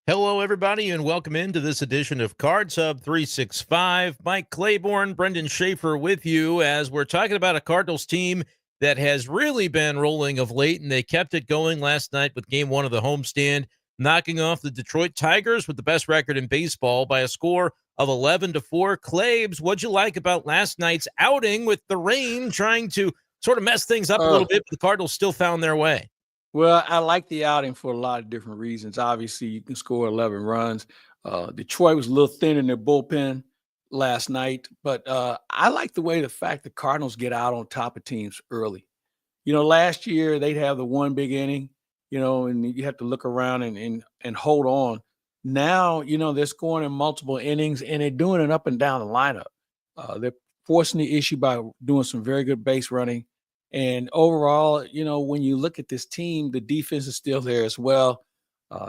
Hello, everybody, and welcome into this edition of Cards Hub 365. Mike Claiborne, Brenden Schaeffer with you as we're talking about a Cardinals team that has really been rolling of late, and they kept it going last night with game one of the homestand, knocking off the Detroit Tigers with the best record in baseball by a score of 11-4. Claibs, what'd you like about last night's outing with the rain trying to sort of mess things up a little bit, but the Cardinals still found their way? Well, I like the outing for a lot of different reasons. Obviously, you can score 11 runs. Detroit was a little thin in their bullpen last night, but I like the fact the Cardinals get out on top of teams early. Last year they'd have the one big inning, and you have to look around and hold on. Now, they're scoring in multiple innings, and they're doing it up and down the lineup. They're forcing the issue by doing some very good base running. And overall, when you look at this team, the defense is still there as well.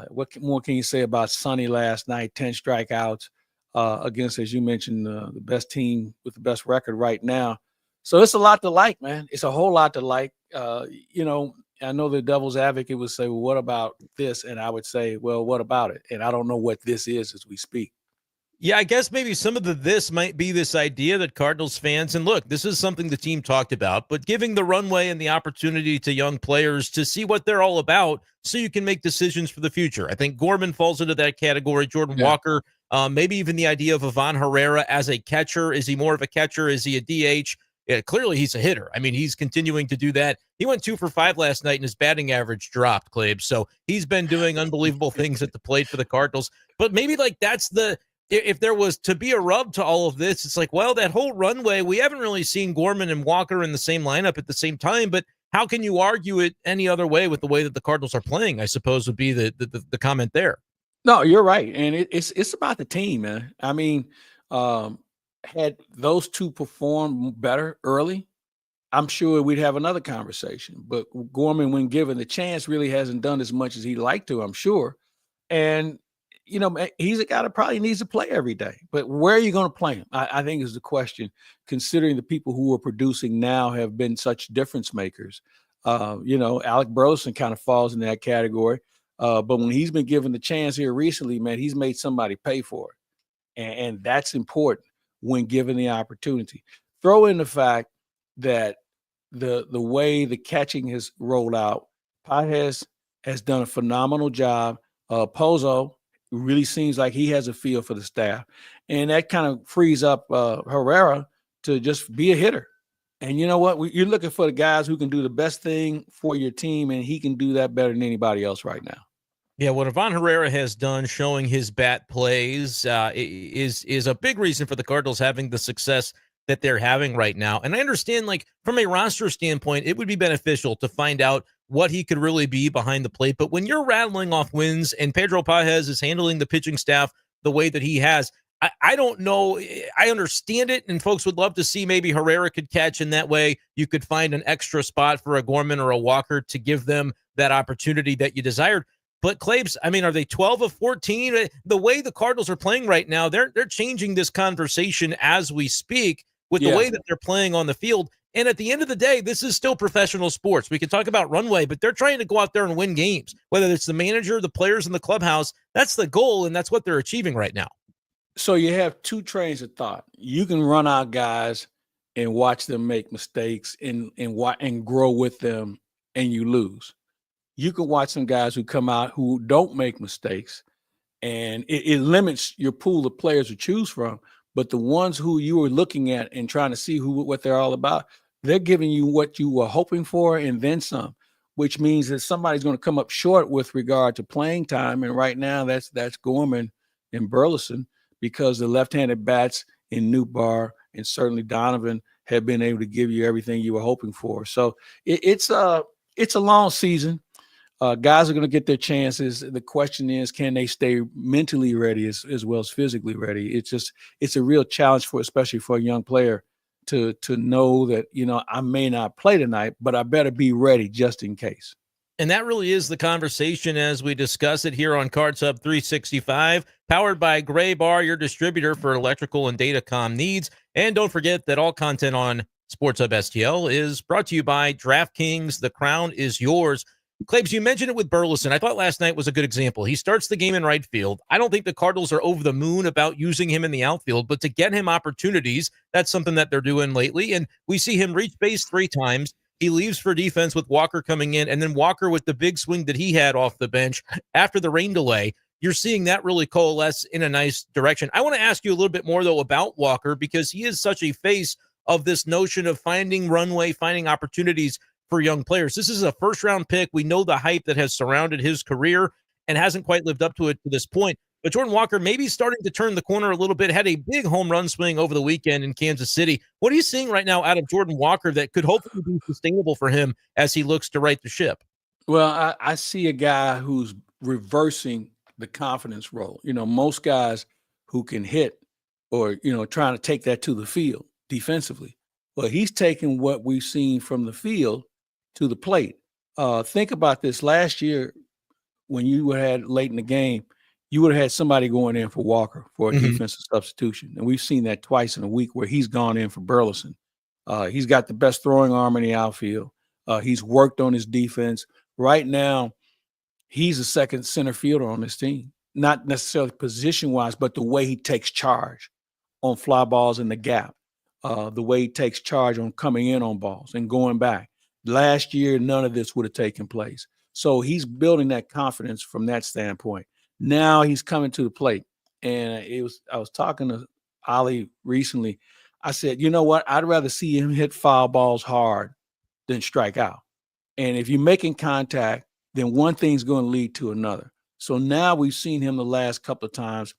What more can you say about Sonny last night? 10 strikeouts against, as you mentioned, the best team with the best record right now. So it's a lot to like, man. It's a whole lot to like. I know the devil's advocate would say, well, what about this? And I would say, well, what about it? And I don't know what this is as we speak. Yeah, I guess maybe some of this might be this idea that Cardinals fans, and look, this is something the team talked about, but giving the runway and the opportunity to young players to see what they're all about so you can make decisions for the future. I think Gorman falls into that category. Jordan Walker, maybe even the idea of Ivan Herrera as a catcher. Is he more of a catcher? Is he a DH? Yeah, clearly he's a hitter. I mean, he's continuing to do that. He went 2 for 5 last night and his batting average dropped, Clabe. So he's been doing unbelievable things at the plate for the Cardinals. But maybe if there was to be a rub to all of this, it's like, well, that whole runway, we haven't really seen Gorman and Walker in the same lineup at the same time, but how can you argue it any other way with the way that the Cardinals are playing, I suppose would be the comment there. No, you're right. And it's about the team, man. I mean, had those two performed better early, I'm sure we'd have another conversation. But Gorman, when given the chance, really hasn't done as much as he'd like to, I'm sure. And he's a guy that probably needs to play every day. But where are you going to play him? I think is the question, considering the people who are producing now have been such difference makers. Alec Burleson kind of falls in that category. But when he's been given the chance here recently, man, he's made somebody pay for it. And that's important when given the opportunity. Throw in the fact that the way the catching has rolled out, Pages has done a phenomenal job. Pozo really seems like he has a feel for the staff. And that kind of frees up Herrera to just be a hitter. And you know what? You're looking for the guys who can do the best thing for your team, and he can do that better than anybody else right now. Yeah, what Ivan Herrera has done, showing his bat plays, is a big reason for the Cardinals having the success that they're having right now. And I understand, like, from a roster standpoint, it would be beneficial to find out what he could really be behind the plate. But when you're rattling off wins and Pedro Pages is handling the pitching staff the way that he has, I don't know. I understand it, and folks would love to see maybe Herrera could catch, in that way you could find an extra spot for a Gorman or a Walker to give them that opportunity that you desired. But Claibs, I mean, are they 12 of 14? The way the Cardinals are playing right now, they're changing this conversation as we speak with the way that they're playing on the field. And at the end of the day, this is still professional sports. We can talk about runway, but they're trying to go out there and win games. Whether it's the manager, the players in the clubhouse, that's the goal, and that's what they're achieving right now. So you have two trains of thought. You can run out guys and watch them make mistakes and grow with them, and you lose. You can watch some guys who come out who don't make mistakes, and it limits your pool of players to choose from. But the ones who you are looking at and trying to see what they're all about, they're giving you what you were hoping for and then some, which means that somebody's going to come up short with regard to playing time. And right now that's Gorman and Burleson, because the left-handed bats in Newbar and certainly Donovan have been able to give you everything you were hoping for. So it's a long season. Guys are going to get their chances. The question is, can they stay mentally ready as well as physically ready? It's a real challenge especially for a young player to know that, I may not play tonight, but I better be ready just in case. And that really is the conversation as we discuss it here on Cards Hub 365, powered by Gray Bar, your distributor for electrical and datacom needs. And don't forget that all content on Sports Hub STL is brought to you by DraftKings. The crown is yours. Claibs, you mentioned it with Burleson. I thought last night was a good example. He starts the game in right field. I don't think the Cardinals are over the moon about using him in the outfield, but to get him opportunities, that's something that they're doing lately. And we see him reach base 3 times. He leaves for defense with Walker coming in, and then Walker with the big swing that he had off the bench after the rain delay. You're seeing that really coalesce in a nice direction. I want to ask you a little bit more, though, about Walker, because he is such a face of this notion of finding runway, finding opportunities for young players. This is a first-round pick. We know the hype that has surrounded his career and hasn't quite lived up to it to this point. But Jordan Walker maybe starting to turn the corner a little bit, had a big home run swing over the weekend in Kansas City. What are you seeing right now out of Jordan Walker that could hopefully be sustainable for him as he looks to right the ship? Well, I see a guy who's reversing the confidence role. Most guys who can hit or, trying to take that to the field defensively. Well, he's taking what we've seen from the field to the plate. Think about this. Last year, when you had late in the game, you would have had somebody going in for Walker for a defensive substitution. And we've seen that twice in a week where he's gone in for Burleson. He's got the best throwing arm in the outfield. He's worked on his defense. Right now, he's a second center fielder on this team. Not necessarily position-wise, but the way he takes charge on fly balls in the gap. The way he takes charge on coming in on balls and going back. Last year, none of this would have taken place. So he's building that confidence from that standpoint. Now he's coming to the plate. And I was talking to Ali recently. I said, you know what? I'd rather see him hit foul balls hard than strike out. And if you're making contact, then one thing's going to lead to another. So now we've seen him the last couple of times,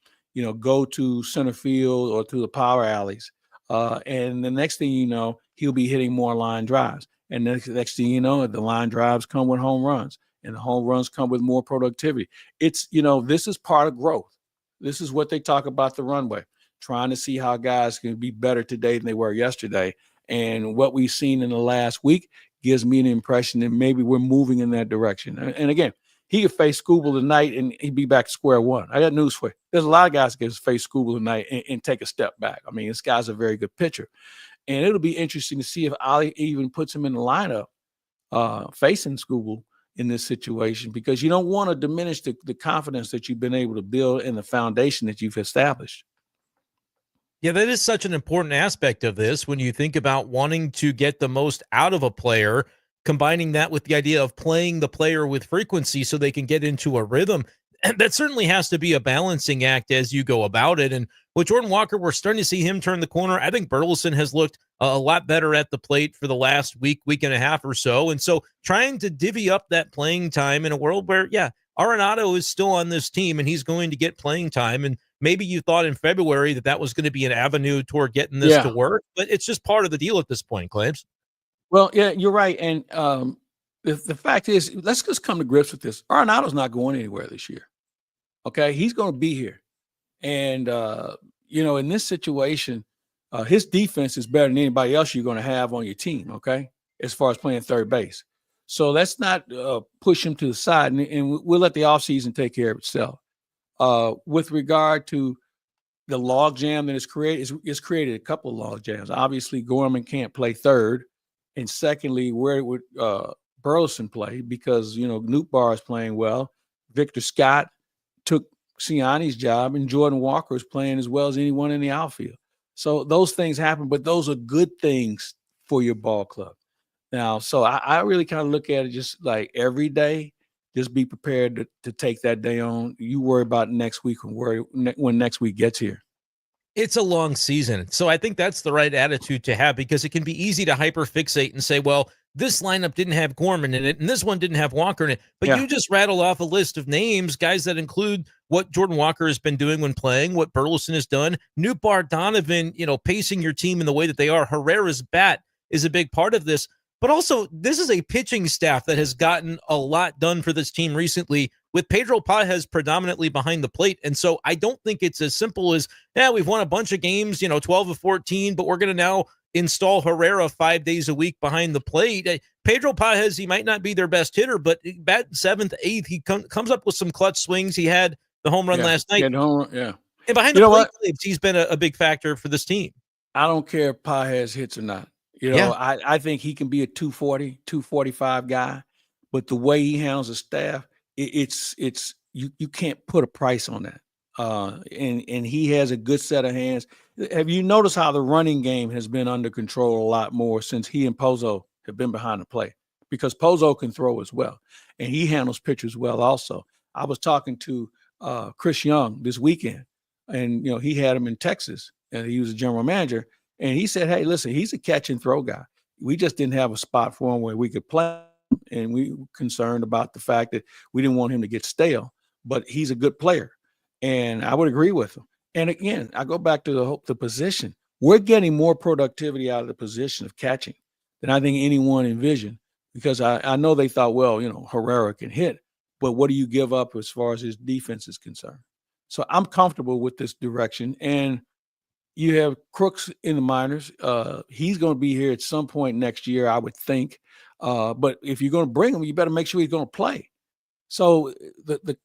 go to center field or to the power alleys. And the next thing you know, he'll be hitting more line drives. And next thing you know, the line drives come with home runs, and the home runs come with more productivity. It's, this is part of growth. This is what they talk about the runway, trying to see how guys can be better today than they were yesterday. And what we've seen in the last week gives me an impression that maybe we're moving in that direction. And again, he could face Skubal tonight and he'd be back to square one. I got news for you. There's a lot of guys that can face Skubal tonight and take a step back. I mean, this guy's a very good pitcher. And it'll be interesting to see if Ali even puts him in the lineup facing Skubal in this situation, because you don't want to diminish the confidence that you've been able to build and the foundation that you've established. Yeah, that is such an important aspect of this when you think about wanting to get the most out of a player, combining that with the idea of playing the player with frequency so they can get into a rhythm. And that certainly has to be a balancing act as you go about it. And with Jordan Walker, we're starting to see him turn the corner. I think Burleson has looked a lot better at the plate for the last week and a half or so. And so trying to divvy up that playing time in a world where, Arenado is still on this team and he's going to get playing time. And maybe you thought in February that was going to be an avenue toward getting this to work, but it's just part of the deal at this point, Claims. Well, yeah, you're right. And the fact is, let's just come to grips with this. Arenado's not going anywhere this year. Okay, he's going to be here. And, in this situation, his defense is better than anybody else you're going to have on your team, okay, as far as playing third base. So let's not push him to the side, and we'll let the offseason take care of itself. With regard to the logjam that it's created a couple of logjams. Obviously, Gorman can't play third. And secondly, where would Burleson play? Because, Nootbaar is playing well. Victor Scott took Siani's job, and Jordan Walker is playing as well as anyone in the outfield. So those things happen, but those are good things for your ball club. Now, so I really kind of look at it just like every day, just be prepared to take that day on. You worry about next week when next week gets here. It's a long season. So I think that's the right attitude to have, because it can be easy to hyperfixate and say, well, this lineup didn't have Gorman in it and this one didn't have Walker in it. But you just rattled off a list of names, guys that include what Jordan Walker has been doing when playing, what Burleson has done, Nootbaar, Donovan, pacing your team in the way that they are. Herrera's bat is a big part of this. But also, this is a pitching staff that has gotten a lot done for this team recently, with Pedro Pajes predominantly behind the plate. And so I don't think it's as simple as, we've won a bunch of games, 12 of 14, but we're going to now install Herrera 5 days a week behind the plate. Pedro Pajes, he might not be their best hitter, but bat 7th, 8th, he comes up with some clutch swings. He had the home run last night. And behind the plate, he's been a big factor for this team. I don't care if Pajes hits or not. I think he can be a 240, 245 guy, but the way he handles his staff, it's you can't put a price on that. And he has a good set of hands. Have you noticed how the running game has been under control a lot more since he and Pozo have been behind the play? Because Pozo can throw as well, and he handles pitchers well also. I was talking to Chris Young this weekend, and he had him in Texas, and he was a general manager, and he said, "Hey, listen, he's a catch and throw guy. We just didn't have a spot for him where we could play, and we were concerned about the fact that we didn't want him to get stale. But he's a good player." And I would agree with him. And again, I go back to the position. We're getting more productivity out of the position of catching than I think anyone envisioned, because I know they thought, well, Herrera can hit, but what do you give up as far as his defense is concerned? So I'm comfortable with this direction. And you have Crooks in the minors. He's going to be here at some point next year, I would think. But if you're going to bring him, you better make sure he's going to play. So the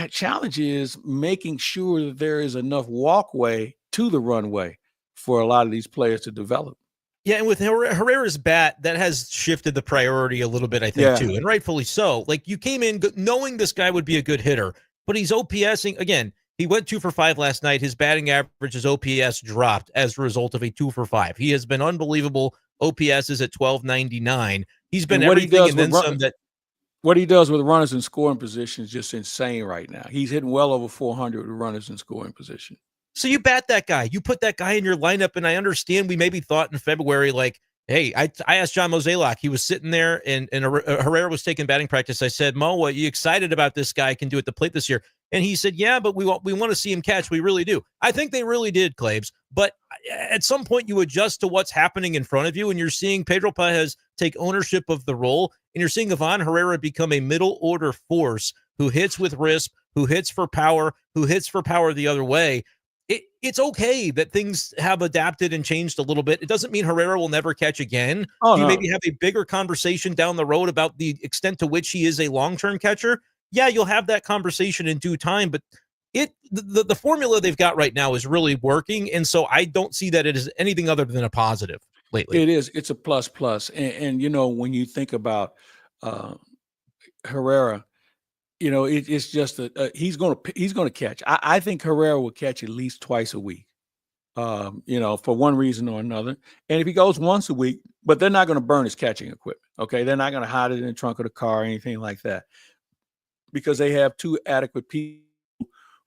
challenge is making sure that there is enough walkway to the runway for a lot of these players to develop. Yeah, and with Herrera's bat, that has shifted the priority a little bit, I think, too, and rightfully so. Like, you came in knowing this guy would be a good hitter, but he's OPSing. Again, he went 2 for 5 last night. His batting average, his OPS dropped as a result of a 2 for 5. He has been unbelievable. OPS is at 1299. He's been everything and then some that. What he does with runners in scoring position is just insane right now. He's hitting well over 400 with runners in scoring position. So you bat that guy. You put that guy in your lineup, and I understand we maybe thought in February, like, hey, I asked John Mozeliak. He was sitting there, and Herrera was taking batting practice. I said, Mo, are you excited about this guy can do at the plate this year? And he said, yeah, but we want to see him catch. We really do. I think they really did, Claibs. But at some point, you adjust to what's happening in front of you, and you're seeing Pedro Paez take ownership of the role, and you're seeing Ivan Herrera become a middle-order force who hits with wrist, who hits for power the other way. It's okay that things have adapted and changed a little bit. It doesn't mean Herrera will never catch again. You maybe have a bigger conversation down the road about the extent to which he is a long-term catcher. Yeah, you'll have that conversation in due time, but the formula they've got right now is really working, and so I don't see that it is anything other than a positive lately. It is. It's a plus. And when you think about Herrera, it's just he's going to catch. I think Herrera will catch at least twice a week, for one reason or another. And if he goes once a week, but they're not going to burn his catching equipment. Okay, they're not going to hide it in the trunk of the car or anything like that, because they have 2 adequate people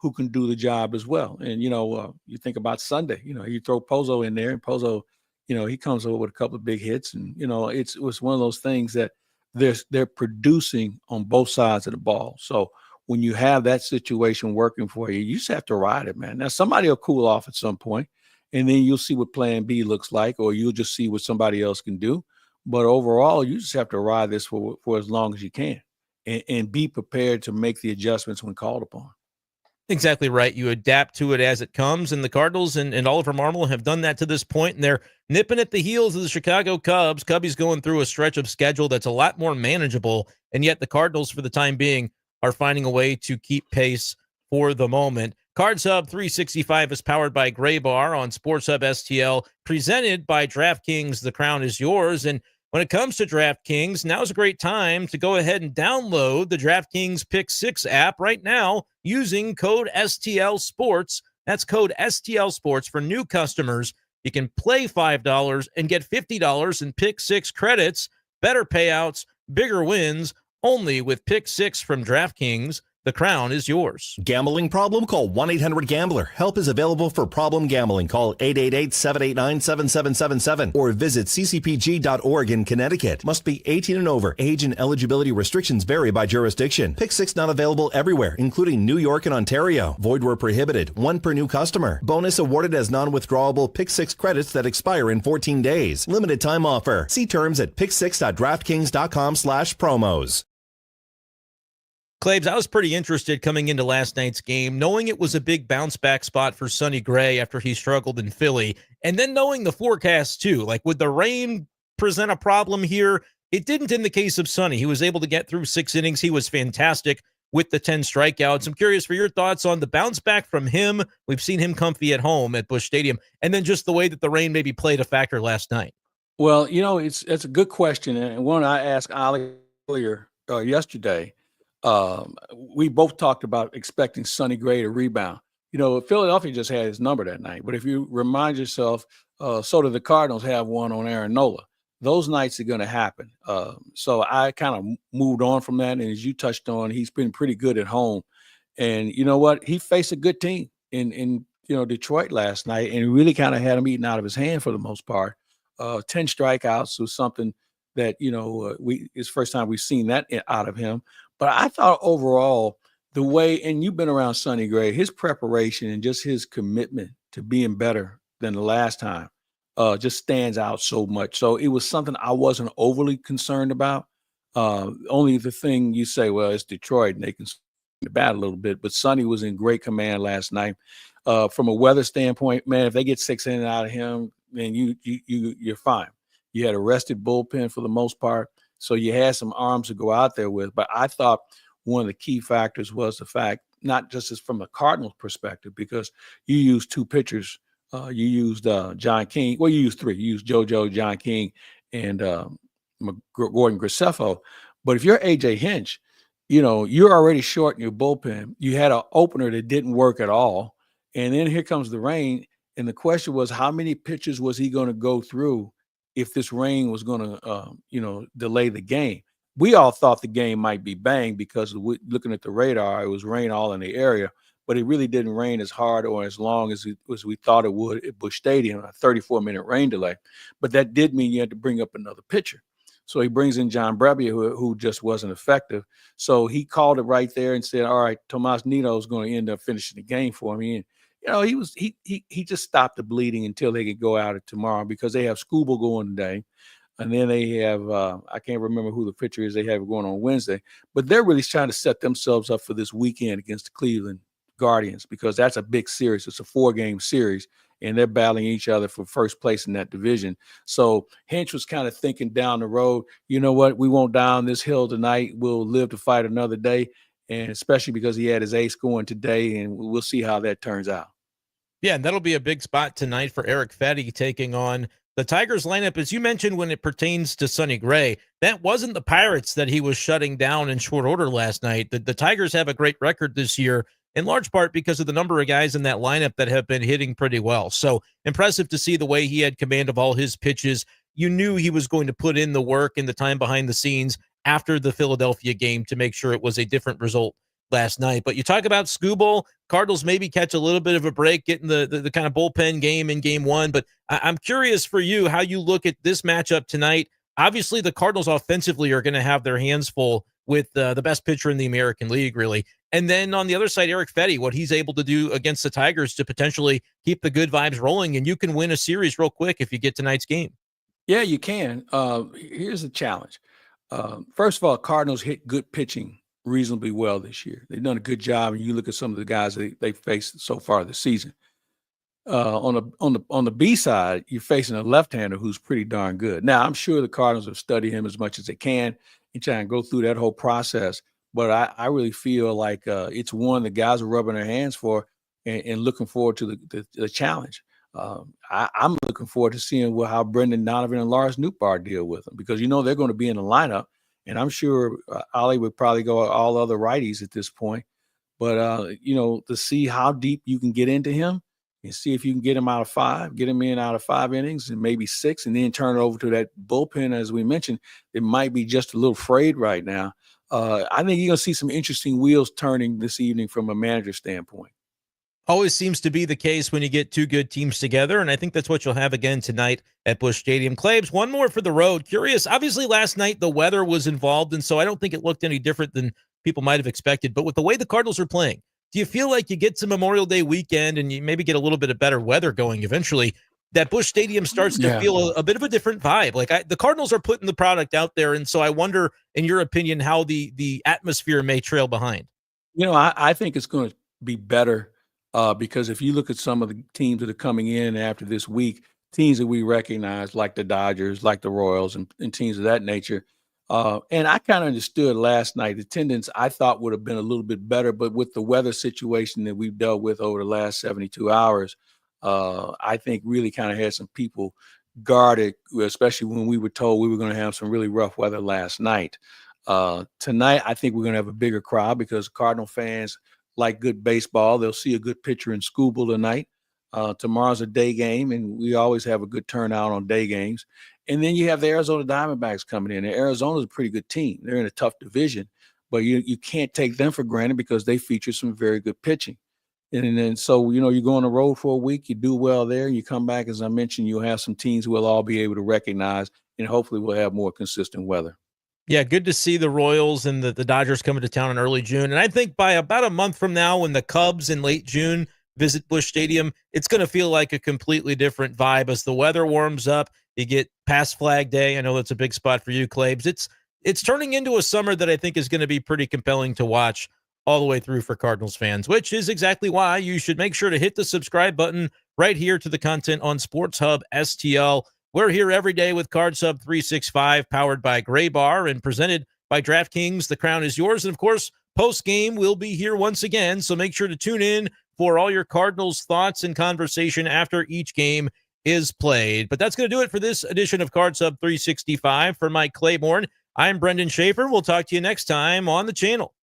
who can do the job as well. And you think about Sunday. You throw Pozo in there, and Pozo, he comes over with a couple of big hits, and it was one of those things that they're producing on both sides of the ball. So when you have that situation working for you, you just have to ride it, man. Now, somebody will cool off at some point, and then you'll see what plan B looks like, or you'll just see what somebody else can do. But overall, you just have to ride this for as long as you can, and be prepared to make the adjustments when called upon. Exactly right. You adapt to it as it comes, and the Cardinals and Oliver Marmol have done that to this point, and they're nipping at the heels of the Chicago Cubs. Cubbies going through a stretch of schedule that's a lot more manageable, and yet the Cardinals, for the time being, are finding a way to keep pace for the moment. Cards Hub 365 is powered by Gray Bar on Sports Hub STL, presented by DraftKings. The crown is yours, and when it comes to DraftKings, now's a great time to go ahead and download the DraftKings Pick 6 app right now using code STL Sports. That's code STL Sports for new customers. You can play $5 and get $50 in Pick 6 credits. Better payouts, bigger wins, only with Pick 6 from DraftKings. The crown is yours. Gambling problem? Call 1-800-GAMBLER. Help is available for problem gambling. Call 888-789-7777 or visit ccpg.org in Connecticut. Must be 18 and over. Age and eligibility restrictions vary by jurisdiction. Pick 6 not available everywhere, including New York and Ontario. Void where prohibited. 1 per new customer. Bonus awarded as non-withdrawable Pick 6 credits that expire in 14 days. Limited time offer. See terms at pick6.draftkings.com/promos. Claibs, I was pretty interested coming into last night's game, knowing it was a big bounce back spot for Sonny Gray after he struggled in Philly, and then knowing the forecast too. Like, would the rain present a problem here? It didn't in the case of Sonny. He was able to get through 6 innings. He was fantastic with the 10 strikeouts. I'm curious for your thoughts on the bounce back from him. We've seen him comfy at home at Busch Stadium, and then just the way that the rain maybe played a factor last night. Well, it's a good question, and one I asked Ali earlier yesterday, we both talked about expecting Sonny Gray to rebound. Philadelphia just had his number that night. But if you remind yourself, so do the Cardinals have one on Aaron Nola. Those nights are going to happen. So I kind of moved on from that. And as you touched on, he's been pretty good at home. And you know what? He faced a good team in Detroit last night, and really kind of had him eating out of his hand for the most part. 10 strikeouts was something that it's the first time we've seen that out of him. But I thought overall the way, and you've been around Sonny Gray, his preparation and just his commitment to being better than the last time just stands out so much. So it was something I wasn't overly concerned about. Only the thing you say, well, it's Detroit and they can the bat a little bit, but Sonny was in great command last night. From a weather standpoint, man, if they get 6 innings out of him, then you're fine. You had a rested bullpen for the most part, so you had some arms to go out there with. But I thought one of the key factors was the fact, not just as from the Cardinals perspective, because you used 2 pitchers. You used John King. Well, you used 3. You used JoJo, John King, and Gordon Graceffo. But if you're AJ Hinch, you're already short in your bullpen. You had an opener that didn't work at all. And then here comes the rain. And the question was, how many pitches was he going to go through if this rain was going to, delay the game? We all thought the game might be bang because looking at the radar, it was rain all in the area, but it really didn't rain as hard or as long as we thought it would at Busch Stadium, a 34-minute rain delay. But that did mean you had to bring up another pitcher. So he brings in John Brebbia, who just wasn't effective. So he called it right there and said, all right, Tomas Nido is going to end up finishing the game for me. And, he just stopped the bleeding until they could go out tomorrow because they have Scooble going today. And then they have, I can't remember who the pitcher is they have going on Wednesday. But they're really trying to set themselves up for this weekend against the Cleveland Guardians because that's a big series. It's a 4-game series. And they're battling each other for first place in that division. So Hinch was kind of thinking down the road, you know what, we won't die on this hill tonight. We'll live to fight another day. And especially because he had his ace going today, and we'll see how that turns out. Yeah, and that'll be a big spot tonight for Eric Fetty taking on the Tigers lineup. As you mentioned, when it pertains to Sonny Gray, that wasn't the Pirates that he was shutting down in short order last night. The Tigers have a great record this year, in large part because of the number of guys in that lineup that have been hitting pretty well. So impressive to see the way he had command of all his pitches. You knew he was going to put in the work and the time behind the scenes after the Philadelphia game to make sure it was a different result last night. But you talk about Scooble, Cardinals maybe catch a little bit of a break getting the kind of bullpen game in game 1. But I'm curious for you how you look at this matchup tonight. Obviously, the Cardinals offensively are going to have their hands full with the best pitcher in the American League, really. And then on the other side, Eric Fetty, what he's able to do against the Tigers to potentially keep the good vibes rolling. And you can win a series real quick if you get tonight's game. Yeah, you can. Here's the challenge. First of all, Cardinals hit good pitching reasonably well this year. They've done a good job. And you look at some of the guys they faced so far this season. On the B side, you're facing a left-hander who's pretty darn good. Now, I'm sure the Cardinals have studied him as much as they can and try and go through that whole process. But I really feel like it's one the guys are rubbing their hands for and looking forward to the challenge. I'm looking forward to seeing how Brendan Donovan and Lars Nootbaar deal with them because, they're going to be in the lineup. And I'm sure Ollie would probably go all other righties at this point. But, to see how deep you can get into him and see if you can get him out of 5, get him in out of 5 innings and maybe 6, and then turn it over to that bullpen, as we mentioned, it might be just a little frayed right now. I think you're going to see some interesting wheels turning this evening from a manager standpoint. Always seems to be the case when you get 2 good teams together, and I think that's what you'll have again tonight at Busch Stadium. Claibs, one more for the road. Curious, obviously last night the weather was involved, and so I don't think it looked any different than people might have expected. But with the way the Cardinals are playing, do you feel like you get to Memorial Day weekend and you maybe get a little bit of better weather going eventually, that Busch Stadium starts to feel a bit of a different vibe? Like the Cardinals are putting the product out there, and so I wonder, in your opinion, how the atmosphere may trail behind. I think it's going to be better. Because if you look at some of the teams that are coming in after this week, teams that we recognize like the Dodgers, like the Royals, and teams of that nature. And I kind of understood last night, attendance I thought would have been a little bit better, but with the weather situation that we've dealt with over the last 72 hours, I think really kind of had some people guarded, especially when we were told we were going to have some really rough weather last night. Tonight, I think we're going to have a bigger crowd because Cardinal fans like good baseball. They'll see a good pitcher in Scooble tonight. Tomorrow's a day game, and we always have a good turnout on day games. And then you have the Arizona Diamondbacks coming in. And Arizona's a pretty good team. They're in a tough division, but you can't take them for granted because they feature some very good pitching. And then so, you go on the road for a week, you do well there, and you come back, as I mentioned, you'll have some teams we'll all be able to recognize, and hopefully we'll have more consistent weather. Yeah, good to see the Royals and the Dodgers coming to town in early June. And I think by about a month from now, when the Cubs in late June visit Busch Stadium, it's going to feel like a completely different vibe as the weather warms up. You get past Flag Day. I know that's a big spot for you, Claibs. It's turning into a summer that I think is going to be pretty compelling to watch all the way through for Cardinals fans, which is exactly why you should make sure to hit the subscribe button right here to the content on Sports Hub STL. We're here every day with Card Sub 365, powered by Gray Bar and presented by DraftKings. The crown is yours. And, of course, post-game, we'll be here once again. So make sure to tune in for all your Cardinals thoughts and conversation after each game is played. But that's going to do it for this edition of Card Sub 365. For Mike Claiborne, I'm Brenden Schaeffer. We'll talk to you next time on the channel.